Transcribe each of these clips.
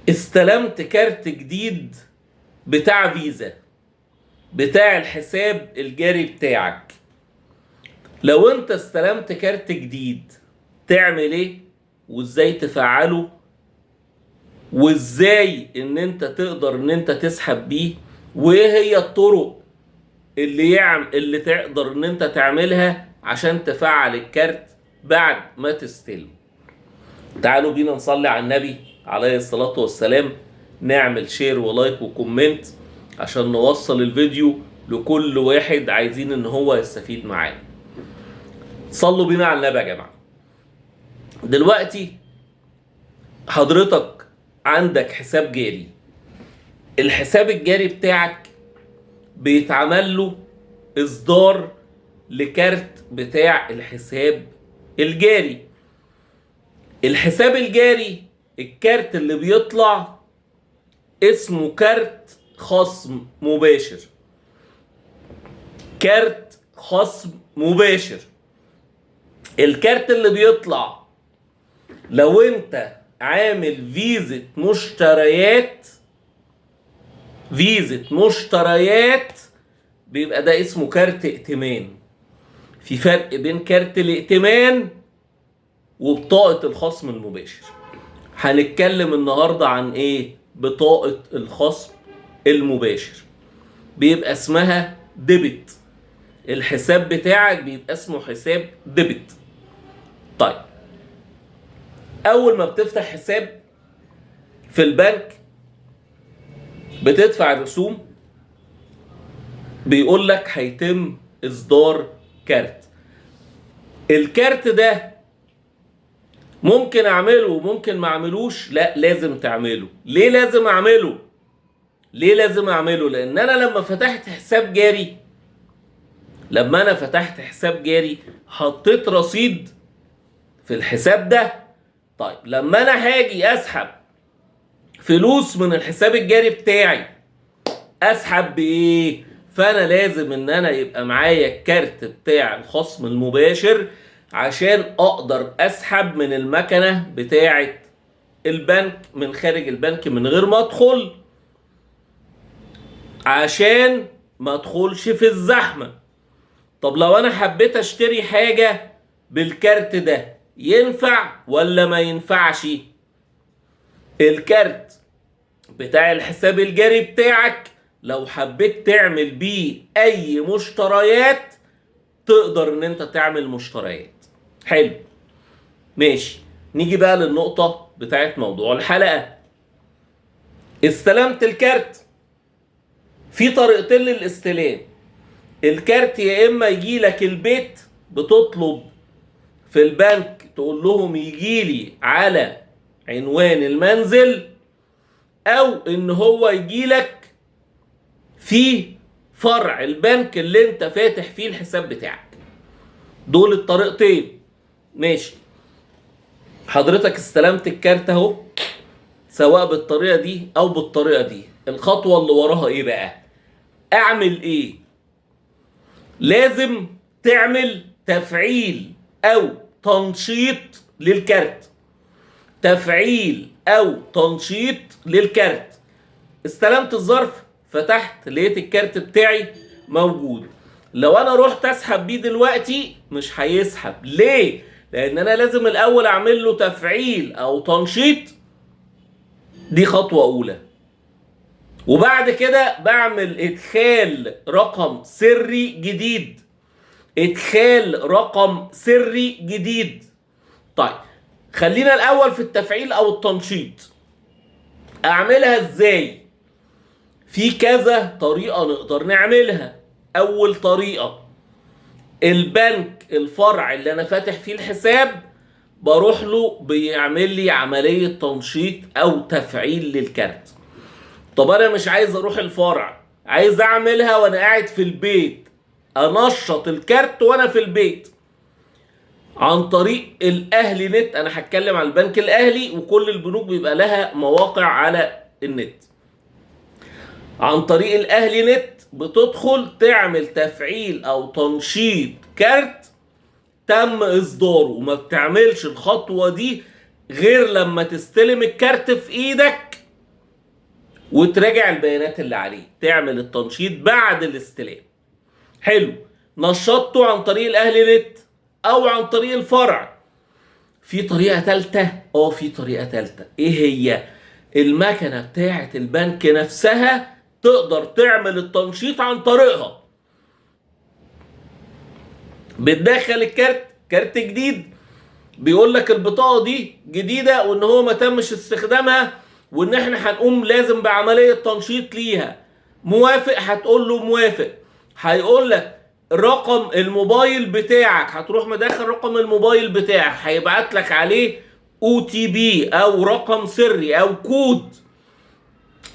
استلمت كارت جديد بتاع فيزا بتاع الحساب الجاري بتاعك. لو انت استلمت كارت جديد تعمل ايه وازاي تفعله وازاي ان انت تقدر ان انت تسحب بيه، وايه هي الطرق اللي تقدر ان انت تعملها عشان تفعل الكارت بعد ما تستلم. تعالوا بينا نصلي على النبي عليه الصلاة والسلام، نعمل شير ولايك وكومنت عشان نوصل الفيديو لكل واحد عايزين ان هو يستفيد معانا. صلوا بينا على النبي يا جماعة. دلوقتي حضرتك عندك حساب جاري، الحساب الجاري بتاعك بيتعمل له اصدار لكارت بتاع الحساب الجاري. الحساب الجاري الكارت اللي بيطلع اسمه كارت خصم مباشر. كارت خصم مباشر. الكارت اللي بيطلع لو انت عامل فيزة مشتريات بيبقى ده اسمه كارت ائتمان. في فرق بين كارت الائتمان وبطاقة الخصم المباشر. هنتكلم النهاردة عن ايه؟ بطاقة الخصم المباشر بيبقى اسمها ديبت. الحساب بتاعك بيبقى اسمه حساب ديبت. طيب، اول ما بتفتح حساب في البنك بتدفع الرسوم، بيقول لك هيتم اصدار كارت. الكارت ده ممكن اعمله وممكن ما اعملوش. لا، لازم تعمله. ليه لازم اعمله؟ لان انا لما فتحت حساب جاري حطيت رصيد في الحساب ده. طيب، لما انا هاجي اسحب فلوس من الحساب الجاري بتاعي اسحب بايه؟ فانا لازم ان انا يبقى معايا الكارت بتاع الخصم المباشر عشان اقدر اسحب من المكنة بتاعة البنك من خارج البنك من غير ما ادخل، عشان ما ادخلش في الزحمة. طب لو انا حبيت اشتري حاجة بالكارت ده ينفع ولا ما ينفعش؟ الكارت بتاع الحساب الجاري بتاعك لو حبيت تعمل بيه اي مشتريات تقدر ان انت تعمل مشتريات. حلو، ماشي. نيجي بقى للنقطة بتاعت موضوع الحلقة. استلمت الكارت. في طريقتين للاستلام. الكارت يا اما يجي لك البيت، بتطلب في البنك تقول لهم يجيلي على عنوان المنزل، او ان هو يجي لك في فرع البنك اللي انت فاتح فيه الحساب بتاعك. دول الطريقتين، ماشي. حضرتك استلمت الكارت اهو، سواء بالطريقة دي او بالطريقة دي. الخطوة اللي وراها ايه بقى؟ اعمل ايه؟ لازم تعمل تفعيل او تنشيط للكارت. تفعيل او تنشيط للكارت. استلمت الظرف، فتحت لقيت الكارت بتاعي موجود. لو انا رحت اسحب بيه دلوقتي مش هيسحب. ليه؟ لان انا لازم الاول اعمل له تفعيل او تنشيط. دي خطوة اولى. وبعد كده بعمل ادخال رقم سري جديد. طيب، خلينا الاول في التفعيل او التنشيط. اعملها ازاي؟ في كذا طريقة نقدر نعملها. اول طريقة، البنك الفرع اللي انا فاتح فيه الحساب بروح له بيعمل لي عملية تنشيط او تفعيل للكارت. طب انا مش عايز اروح الفرع، عايز اعملها وانا قاعد في البيت، انشط الكارت وانا في البيت عن طريق الاهلي نت. انا هتكلم عن البنك الاهلي، وكل البنوك بيبقى لها مواقع على النت. عن طريق الاهلي نت بتدخل تعمل تفعيل او تنشيط كارت تم اصداره. وما بتعملش الخطوة دي غير لما تستلم الكارت في ايدك وتراجع البيانات اللي عليه، تعمل التنشيط بعد الاستلام. حلو. نشطته عن طريق الاهلي نت او عن طريق الفرع. في طريقة تالتة؟ في طريقة تالتة. ايه هي؟ المكنة بتاعة البنك نفسها تقدر تعمل التنشيط عن طريقها. بتدخل الكارت، كارت جديد، بيقول لك البطاقة دي جديدة وان هو ما تمش استخدامها وان احنا هنقوم لازم بعملية تنشيط ليها. موافق؟ هتقول له موافق. هيقول لك رقم الموبايل بتاعك، هتروح مدخل رقم الموبايل بتاعك، هيبعت لك عليه OTP او رقم سري او كود،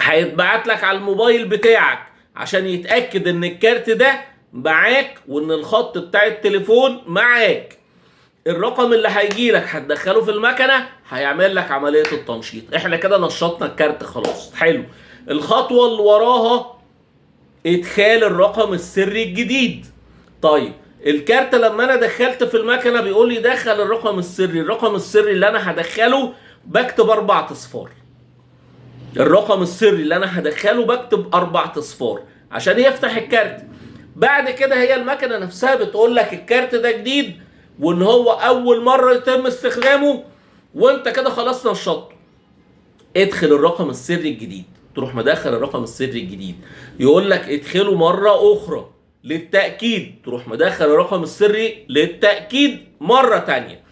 هيتبعت لك على الموبايل بتاعك عشان يتأكد ان الكارت ده معاك وان الخط بتاع التليفون معاك. الرقم اللي هيجي لك هتدخله في المكنه، هيعمل لك عمليه التنشيط. احنا كده نشطنا الكارت خلاص. حلو. الخطوه اللي وراها ادخال الرقم السري الجديد. طيب الكارت لما انا دخلت في المكنه بيقول لي دخل الرقم السري. الرقم السري اللي انا هدخله بكتب 4 اصفار. الرقم السري اللي انا هدخله بكتب 4 اصفار عشان يفتح الكارت. بعد كده هي المكنه نفسها بتقول لك الكارت ده جديد وان هو اول مره يتم استخدامه، وانت كده خلاص نشطته. ادخل الرقم السري الجديد، تروح مدخل الرقم السري الجديد، يقول لك ادخله مره اخرى للتاكيد، تروح مدخل الرقم السري للتاكيد مره تانية.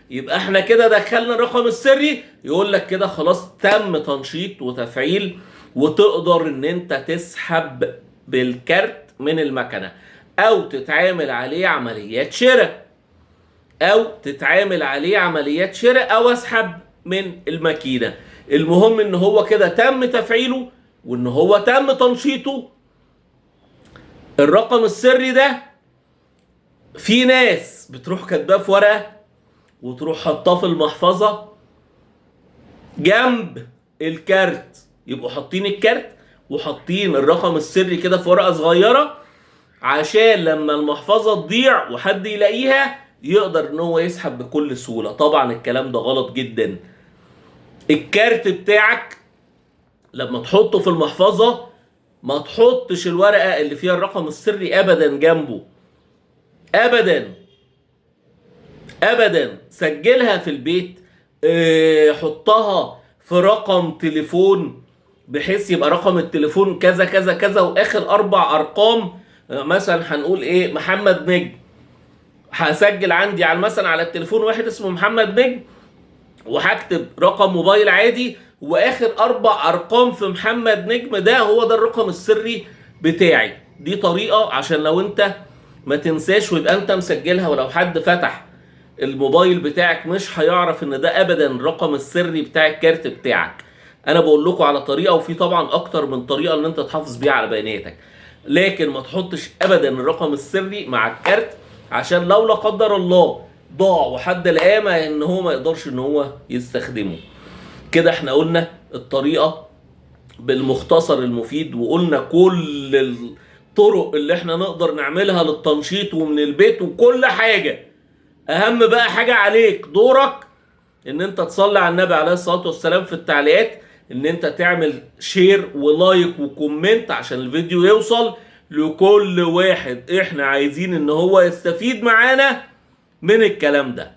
يبقى احنا كده دخلنا الرقم السري، يقول لك كده خلاص تم تنشيط وتفعيل، وتقدر ان انت تسحب بالكارت من المكنه او تتعامل عليه عمليات شراء، او اسحب من الماكينه. المهم ان هو كده تم تفعيله وان هو تم تنشيطه. الرقم السري ده في ناس بتروح كاتباه في ورقه وتروح حطاه في المحفظه جنب الكارت، يبقوا حاطين الكارت وحاطين الرقم السري كده في ورقه صغيره عشان لما المحفظه تضيع وحد يلاقيها يقدر ان هو يسحب بكل سهوله. طبعا الكلام ده غلط جدا. الكارت بتاعك لما تحطه في المحفظه ما تحطش الورقه اللي فيها الرقم السري ابدا جنبه، ابدا ابدا. سجلها في البيت، حطها في رقم تليفون بحيث يبقى رقم التليفون كذا كذا كذا واخر 4 ارقام. مثلا هنقول ايه، محمد نجم. هسجل عندي على مثلا على التليفون واحد اسمه محمد نجم، وهكتب رقم موبايل عادي واخر 4 ارقام في محمد نجم، ده هو ده الرقم السري بتاعي. دي طريقة عشان لو انت ما تنساش ويبقى انت مسجلها، ولو حد فتح الموبايل بتاعك مش هيعرف ان ده ابدا الرقم السري بتاع الكارت بتاعك. انا بقول لكم على طريقة، وفي طبعا اكتر من طريقة ان انت تحافظ بيها على بياناتك، لكن ما تحطش ابدا الرقم السري مع الكارت عشان لو لا قدر الله ضاع وحد لقاه ان هو ما يقدرش ان هو يستخدمه. كده احنا قلنا الطريقة بالمختصر المفيد، وقلنا كل الطرق اللي احنا نقدر نعملها للتنشيط ومن البيت وكل حاجة. اهم بقى حاجة عليك، دورك ان انت تصلي على النبي عليه الصلاة والسلام في التعليقات، ان انت تعمل شير ولايك وكومنت عشان الفيديو يوصل لكل واحد احنا عايزين ان هو يستفيد معانا من الكلام ده.